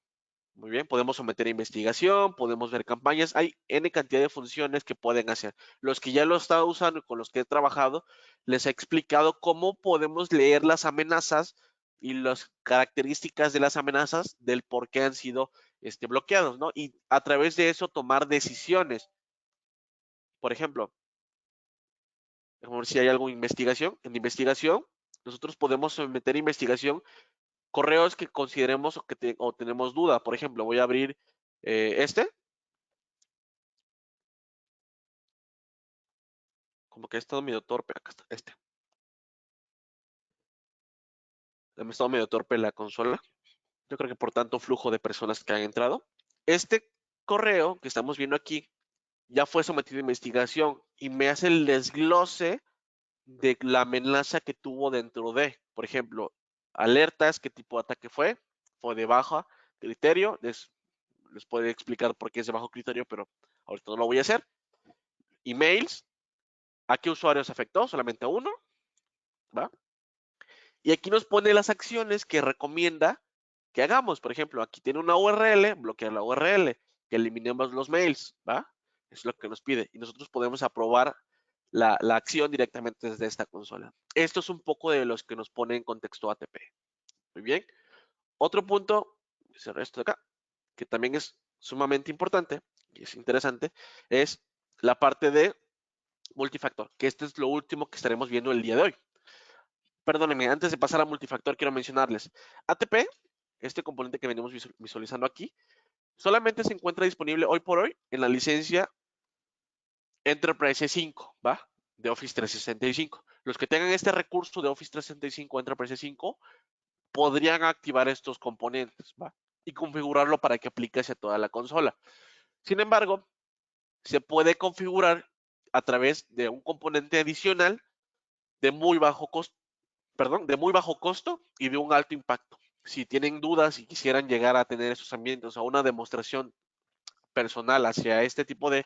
[SPEAKER 1] Muy bien, podemos someter a investigación, podemos ver campañas, hay N cantidad de funciones que pueden hacer. Los que ya lo he estado usando y con los que he trabajado, les he explicado cómo podemos leer las amenazas y las características de las amenazas del por qué han sido bloqueados, ¿no? Y a través de eso tomar decisiones. Por ejemplo, vamos a ver si hay algo en investigación. En investigación, nosotros podemos someter a investigación correos que consideremos o tenemos duda. Por ejemplo, voy a abrir como que he estado medio torpe. Acá está, me ha estado medio torpe la consola. Yo creo que por tanto flujo de personas que han entrado. Este correo que estamos viendo aquí ya fue sometido a investigación y me hace el desglose de la amenaza que tuvo dentro de, por ejemplo, alertas, qué tipo de ataque fue de baja criterio, les puedo explicar por qué es de bajo criterio, pero ahorita no lo voy a hacer. Emails, ¿a qué usuarios afectó? Solamente a uno, ¿va? Y aquí nos pone las acciones que recomienda que hagamos. Por ejemplo, aquí tiene una URL, bloquear la URL, que eliminemos los mails, ¿va? Es lo que nos pide. Y nosotros podemos aprobar la acción directamente desde esta consola. Esto es un poco de los que nos pone en contexto ATP. Muy bien. Otro punto, cerré esto de acá, que también es sumamente importante y es interesante, es la parte de multifactor, que este es lo último que estaremos viendo el día de hoy. Perdónenme, antes de pasar a multifactor, quiero mencionarles. ATP, este componente que venimos visualizando aquí, solamente se encuentra disponible hoy por hoy en la licencia Enterprise 5, ¿va? de Office 365. Los que tengan este recurso de Office 365 Enterprise 5 podrían activar estos componentes, ¿va? Y configurarlo para que aplique hacia toda la consola. Sin embargo, se puede configurar a través de un componente adicional de muy bajo costo, de muy bajo costo y de un alto impacto. Si tienen dudas y quisieran llegar a tener esos ambientes o una demostración personal hacia este tipo de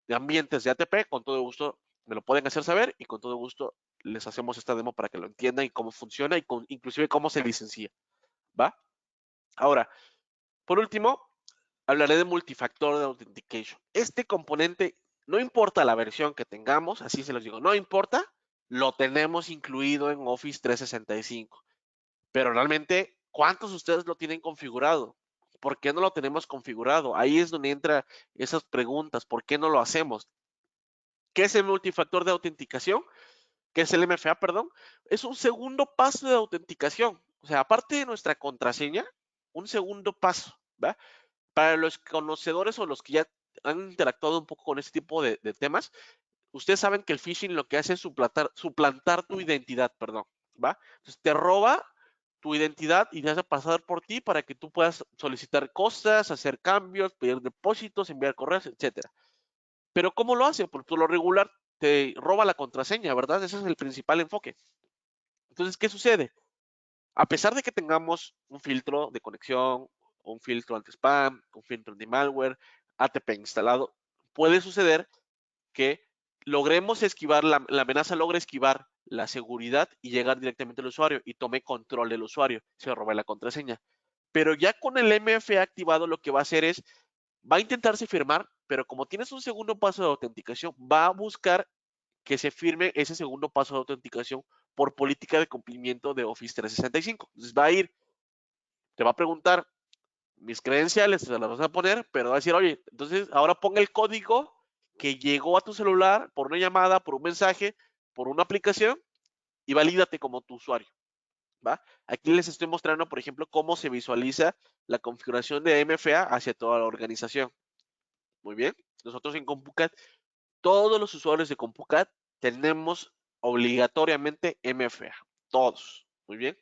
[SPEAKER 1] ambientes de ATP, con todo gusto me lo pueden hacer saber y con todo gusto les hacemos esta demo para que lo entiendan y cómo funciona y inclusive cómo se licencia, ¿va? Ahora, por último, hablaré de multifactor de authentication. Este componente, no importa la versión que tengamos, así se los digo, no importa, lo tenemos incluido en Office 365. Pero realmente, ¿cuántos de ustedes lo tienen configurado? ¿Por qué no lo tenemos configurado? Ahí es donde entran esas preguntas. ¿Por qué no lo hacemos? ¿Qué es el multifactor de autenticación? ¿Qué es el MFA, perdón? Es un segundo paso de autenticación. O sea, aparte de nuestra contraseña, un segundo paso, ¿va? Para los conocedores o los que ya han interactuado un poco con este tipo de temas, ustedes saben que el phishing lo que hace es suplantar tu identidad, perdón, ¿va? Entonces te roba tu identidad y te hace pasar por ti para que tú puedas solicitar cosas, hacer cambios, pedir depósitos, enviar correos, etcétera. Pero ¿cómo lo hace? Porque por lo regular te roba la contraseña, ¿verdad? Ese es el principal enfoque. Entonces, ¿qué sucede? A pesar de que tengamos un filtro de conexión, un filtro anti-spam, un filtro anti-malware, ATP instalado, puede suceder que logremos esquivar, la amenaza logra esquivar la seguridad y llegar directamente al usuario y tome control del usuario, se roba la contraseña. Pero ya con el MFA activado lo que va a hacer es, va a intentarse firmar, pero como tienes un segundo paso de autenticación, va a buscar que se firme ese segundo paso de autenticación por política de cumplimiento de Office 365. Entonces va a ir, te va a preguntar mis credenciales, se las vas a poner, pero va a decir, oye, entonces ahora ponga el código que llegó a tu celular por una llamada, por un mensaje, por una aplicación y valídate como tu usuario, ¿va? Aquí les estoy mostrando, por ejemplo, cómo se visualiza la configuración de MFA hacia toda la organización. Muy bien. Nosotros en CompuCat, todos los usuarios de CompuCat tenemos obligatoriamente MFA. Todos. Muy bien.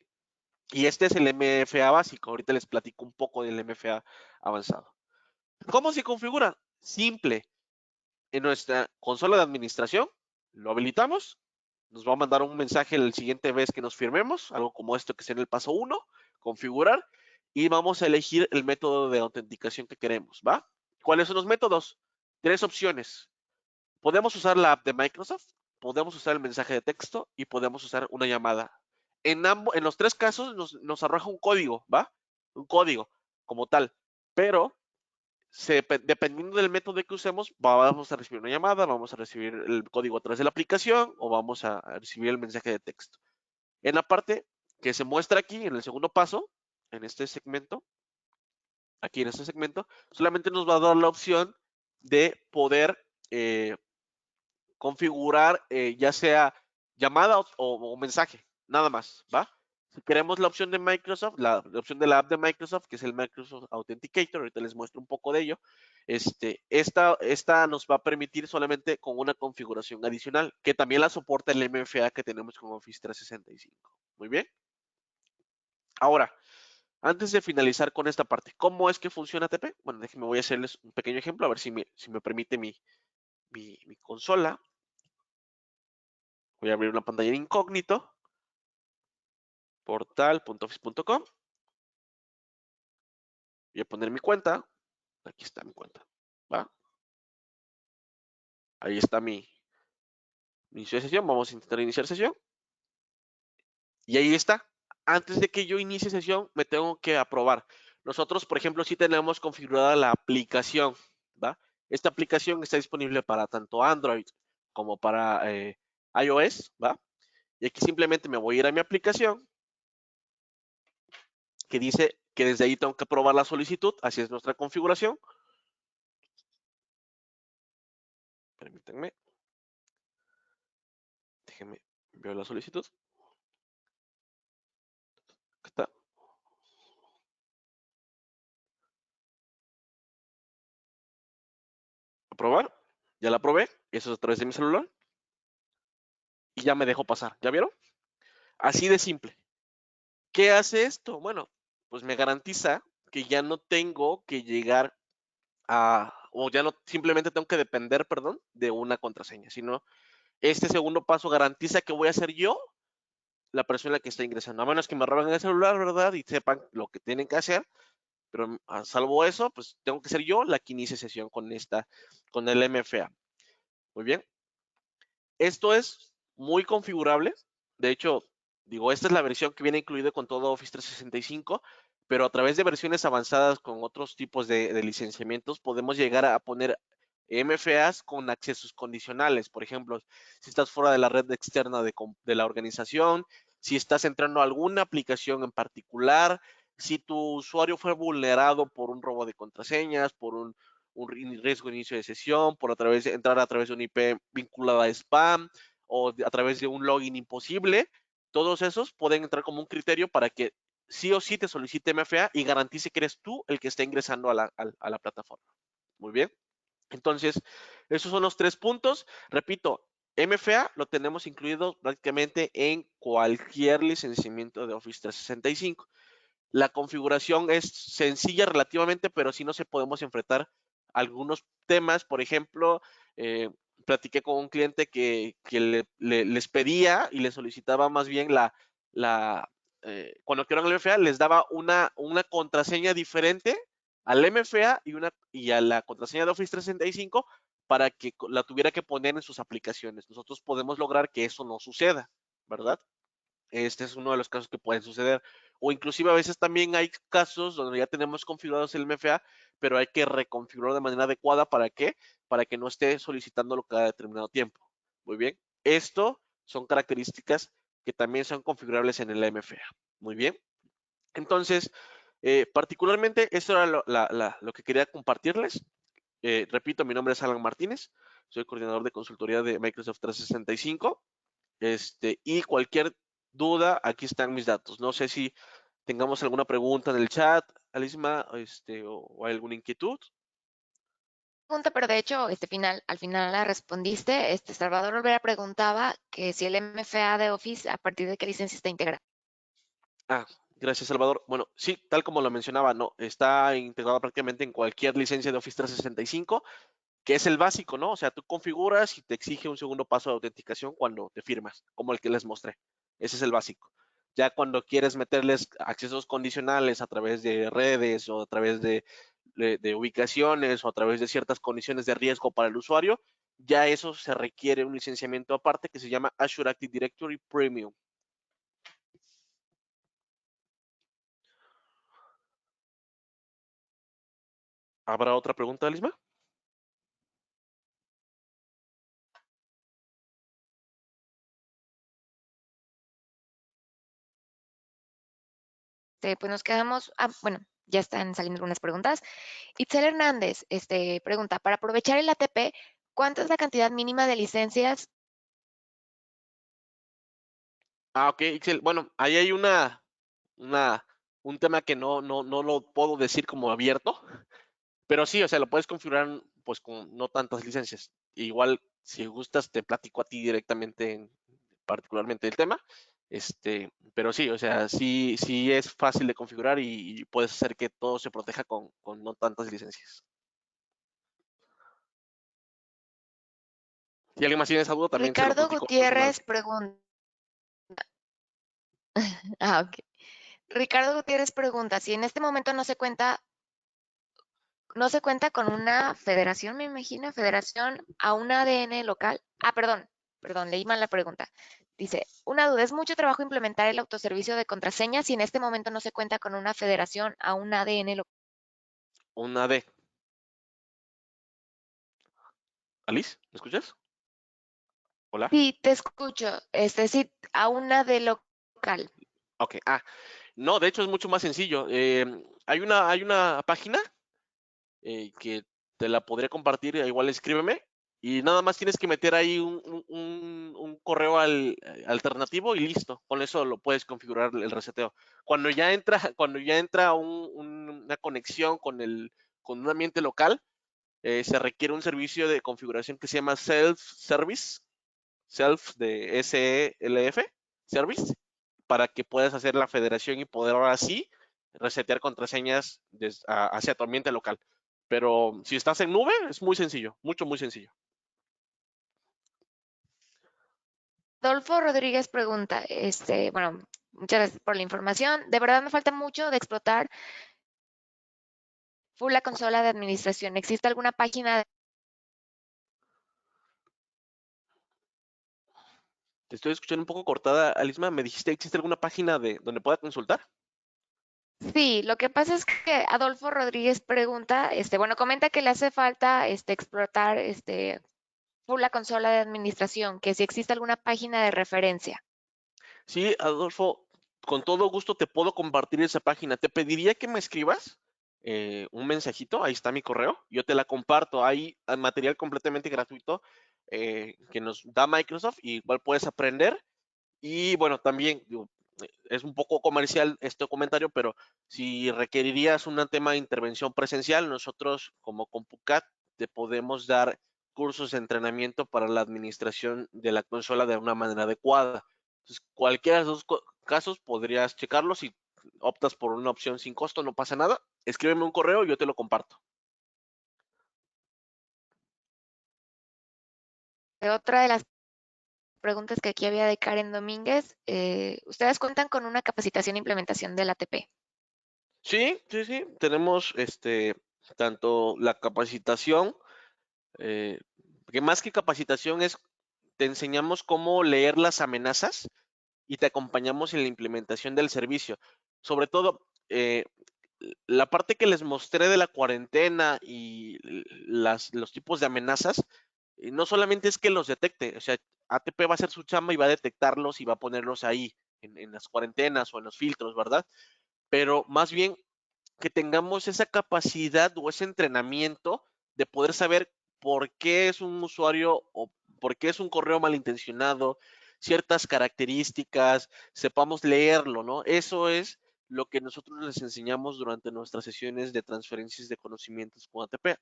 [SPEAKER 1] Y este es el MFA básico. Ahorita les platico un poco del MFA avanzado. ¿Cómo se configura? Simple. En nuestra consola de administración, lo habilitamos. Nos va a mandar un mensaje la siguiente vez que nos firmemos, algo como esto que sería el paso 1, configurar, y vamos a elegir el método de autenticación que queremos, ¿va? ¿Cuáles son los métodos? Tres opciones. Podemos usar la app de Microsoft, podemos usar el mensaje de texto y podemos usar una llamada. En los tres casos nos arroja un código, ¿va? Un código como tal, pero dependiendo del método que usemos, vamos a recibir una llamada, vamos a recibir el código a través de la aplicación o vamos a recibir el mensaje de texto. En la parte que se muestra aquí, en el segundo paso, en este segmento, aquí en este segmento, solamente nos va a dar la opción de poder configurar ya sea llamada o mensaje, nada más, ¿va? Si queremos la opción de Microsoft, la opción de la app de Microsoft, que es el Microsoft Authenticator, ahorita les muestro un poco de ello, esta nos va a permitir solamente con una configuración adicional, que también la soporta el MFA que tenemos con Office 365. Muy bien. Ahora, antes de finalizar con esta parte, ¿cómo es que funciona ATP? Bueno, déjenme, voy a hacerles un pequeño ejemplo, a ver si me permite mi consola. Voy a abrir una pantalla de incógnito, portal.office.com. Voy a poner mi cuenta. Aquí está mi cuenta. ¿Va? Ahí está mi inicio de sesión. Vamos a intentar iniciar sesión. Y ahí está. Antes de que yo inicie sesión, me tengo que aprobar. Nosotros, por ejemplo, sí tenemos configurada la aplicación. ¿Va? Esta aplicación está disponible para tanto Android como para iOS. ¿Va? Y aquí simplemente me voy a ir a mi aplicación, que dice que desde ahí tengo que aprobar la solicitud. Así es nuestra configuración. Permítanme. Déjenme ver la solicitud. Aquí está. Aprobar. Ya la aprobé. Eso es a través de mi celular. y ya me dejo pasar. ¿Ya vieron? Así de simple. ¿Qué hace esto? Bueno, pues me garantiza que ya no tengo que llegar o ya no, simplemente tengo que depender, perdón, de una contraseña, sino este segundo paso garantiza que voy a ser yo la persona que está ingresando, a menos que me roben el celular, ¿verdad? Y sepan lo que tienen que hacer, pero a salvo eso, pues tengo que ser yo la que inicie sesión con el MFA. Muy bien. Esto es muy configurable. De hecho, digo, esta es la versión que viene incluida con todo Office 365, pero a través de versiones avanzadas con otros tipos de licenciamientos podemos llegar a poner MFAs con accesos condicionales. Por ejemplo, si estás fuera de la red externa de la organización, si estás entrando a alguna aplicación en particular, si tu usuario fue vulnerado por un robo de contraseñas, por un riesgo de inicio de sesión, por entrar a través de un IP vinculado a spam o a través de un login imposible, todos esos pueden entrar como un criterio para que sí o sí te solicite MFA y garantice que eres tú el que está ingresando a la plataforma. Muy bien. Entonces, esos son los 3 puntos. Repito, MFA lo tenemos incluido prácticamente en cualquier licenciamiento de Office 365. La configuración es sencilla relativamente, pero sí nos podemos enfrentar a algunos temas. Por ejemplo, platiqué con un cliente que les pedía y les solicitaba más bien cuando querían el MFA, les daba una contraseña diferente al MFA y a la contraseña de Office 365 para que la tuviera que poner en sus aplicaciones. Nosotros podemos lograr que eso no suceda, ¿verdad? Este es uno de los casos que pueden suceder. O inclusive a veces también hay casos donde ya tenemos configurados el MFA, pero hay que reconfigurarlo de manera adecuada. ¿Para qué? Para que no esté solicitándolo cada determinado tiempo. Muy bien. Esto son características que también son configurables en el MFA. Muy bien. Entonces, particularmente, esto era lo que quería compartirles. Repito, mi nombre es Alan Martínez. Soy coordinador de consultoría de Microsoft 365. Y cualquier duda, aquí están mis datos. No sé si tengamos alguna pregunta en el chat, Alisma, o hay alguna inquietud.
[SPEAKER 2] Pregunta, pero de hecho, al final la respondiste. Salvador Olvera preguntaba que si el MFA de Office, a partir de qué licencia está integrado.
[SPEAKER 1] Ah, gracias, Salvador. Bueno, sí, tal como lo mencionaba, no, está integrado prácticamente en cualquier licencia de Office 365, que es el básico, ¿no? O sea, tú configuras y te exige un segundo paso de autenticación cuando te firmas, como el que les mostré. Ese es el básico. Ya cuando quieres meterles accesos condicionales a través de redes o a través de ubicaciones o a través de ciertas condiciones de riesgo para el usuario, ya eso se requiere un licenciamiento aparte que se llama Azure Active Directory Premium. ¿Habrá otra pregunta, Lisma?
[SPEAKER 2] Pues nos quedamos, bueno, ya están saliendo algunas preguntas. Itzel Hernández pregunta, para aprovechar el ATP, ¿cuánta es la cantidad mínima de licencias?
[SPEAKER 1] Ok, Ixel. Bueno, ahí hay un tema que no lo puedo decir como abierto, pero sí, o sea, lo puedes configurar pues con no tantas licencias. Igual, si gustas, te platico a ti directamente, particularmente el tema. Pero sí, o sea, sí es fácil de configurar y puedes hacer que todo se proteja con no tantas licencias. Si alguien más tiene esa duda, también se lo
[SPEAKER 2] Ricardo
[SPEAKER 1] platico personal.
[SPEAKER 2] Gutiérrez pregunta, ok. Ricardo Gutiérrez pregunta, si en este momento no se cuenta con una federación, me imagino, federación a un ADN local. Perdón, leí mal la pregunta. Dice, una duda, es mucho trabajo implementar el autoservicio de contraseñas si en este momento no se cuenta con una federación a un ADN local.
[SPEAKER 1] Una D. Alice, ¿me escuchas? Hola.
[SPEAKER 2] Sí, te escucho. Sí, a una de local.
[SPEAKER 1] Ok. No, de hecho es mucho más sencillo. Hay una página que te la podría compartir, igual escríbeme, y nada más tienes que meter ahí un correo alternativo y listo. Con eso lo puedes configurar el reseteo. Cuando ya entra una conexión con un ambiente local, se requiere un servicio de configuración que se llama self-service, self de SELF, Service, para que puedas hacer la federación y poder ahora sí resetear contraseñas hacia tu ambiente local. Pero si estás en nube, es muy sencillo, muy sencillo.
[SPEAKER 2] Adolfo Rodríguez pregunta, bueno, muchas gracias por la información. De verdad me falta mucho de explotar full la consola de administración. ¿Existe alguna página?
[SPEAKER 1] Te estoy escuchando un poco cortada, Alisma. ¿Me dijiste que existe alguna página de donde pueda consultar?
[SPEAKER 2] Sí, lo que pasa es que Adolfo Rodríguez pregunta, bueno, comenta que le hace falta, explotar, full la consola de administración, que si existe alguna página de referencia.
[SPEAKER 1] Sí, Adolfo, con todo gusto te puedo compartir esa página. Te pediría que me escribas un mensajito, ahí está mi correo, yo te la comparto. Hay material completamente gratuito que nos da Microsoft y igual puedes aprender. Y bueno, también digo, es un poco comercial este comentario, pero si requerirías un tema de intervención presencial, nosotros como CompuCat te podemos dar cursos de entrenamiento para la administración de la consola de una manera adecuada. Entonces, cualquiera de esos casos podrías checarlo. Si optas por una opción sin costo, no pasa nada. Escríbeme un correo y yo te lo comparto.
[SPEAKER 2] Otra de las preguntas que aquí había de Karen Domínguez, ¿ustedes cuentan con una capacitación e implementación del ATP?
[SPEAKER 1] Sí, sí, sí. Tenemos tanto la capacitación, que más que capacitación es, te enseñamos cómo leer las amenazas y te acompañamos en la implementación del servicio. Sobre todo, la parte que les mostré de la cuarentena y los tipos de amenazas, no solamente es que los detecte, o sea, ATP va a hacer su chamba y va a detectarlos y va a ponerlos ahí en las cuarentenas o en los filtros, ¿verdad? Pero más bien que tengamos esa capacidad o ese entrenamiento de poder saber por qué es un usuario o por qué es un correo malintencionado, ciertas características, sepamos leerlo, ¿no? Eso es lo que nosotros les enseñamos durante nuestras sesiones de transferencias de conocimientos con ATP,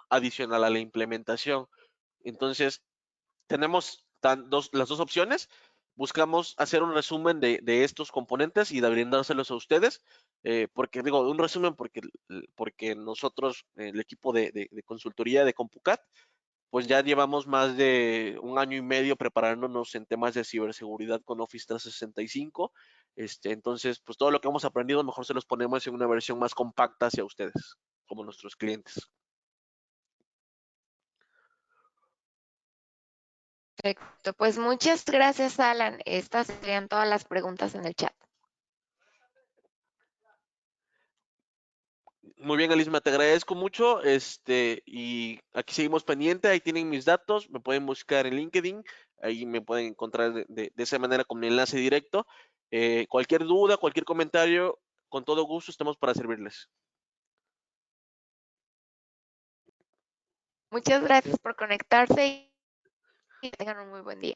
[SPEAKER 1] adicional a la implementación. Entonces, tenemos las dos opciones. Buscamos hacer un resumen de estos componentes y de brindárselos a ustedes. Porque digo, un resumen porque nosotros, el equipo de consultoría de CompuCat, pues ya llevamos más de un año y medio preparándonos en temas de ciberseguridad con Office 365. Entonces, pues todo lo que hemos aprendido, mejor se los ponemos en una versión más compacta hacia ustedes, como nuestros clientes.
[SPEAKER 2] Perfecto, pues muchas gracias, Alan. Estas serían todas las preguntas en el chat.
[SPEAKER 1] Muy bien, Alisma, te agradezco mucho. Y aquí seguimos pendiente. Ahí tienen mis datos. Me pueden buscar en LinkedIn. Ahí me pueden encontrar de esa manera con mi enlace directo. Cualquier duda, cualquier comentario, con todo gusto estamos para servirles.
[SPEAKER 2] Muchas gracias por conectarse y que tengan un muy buen día.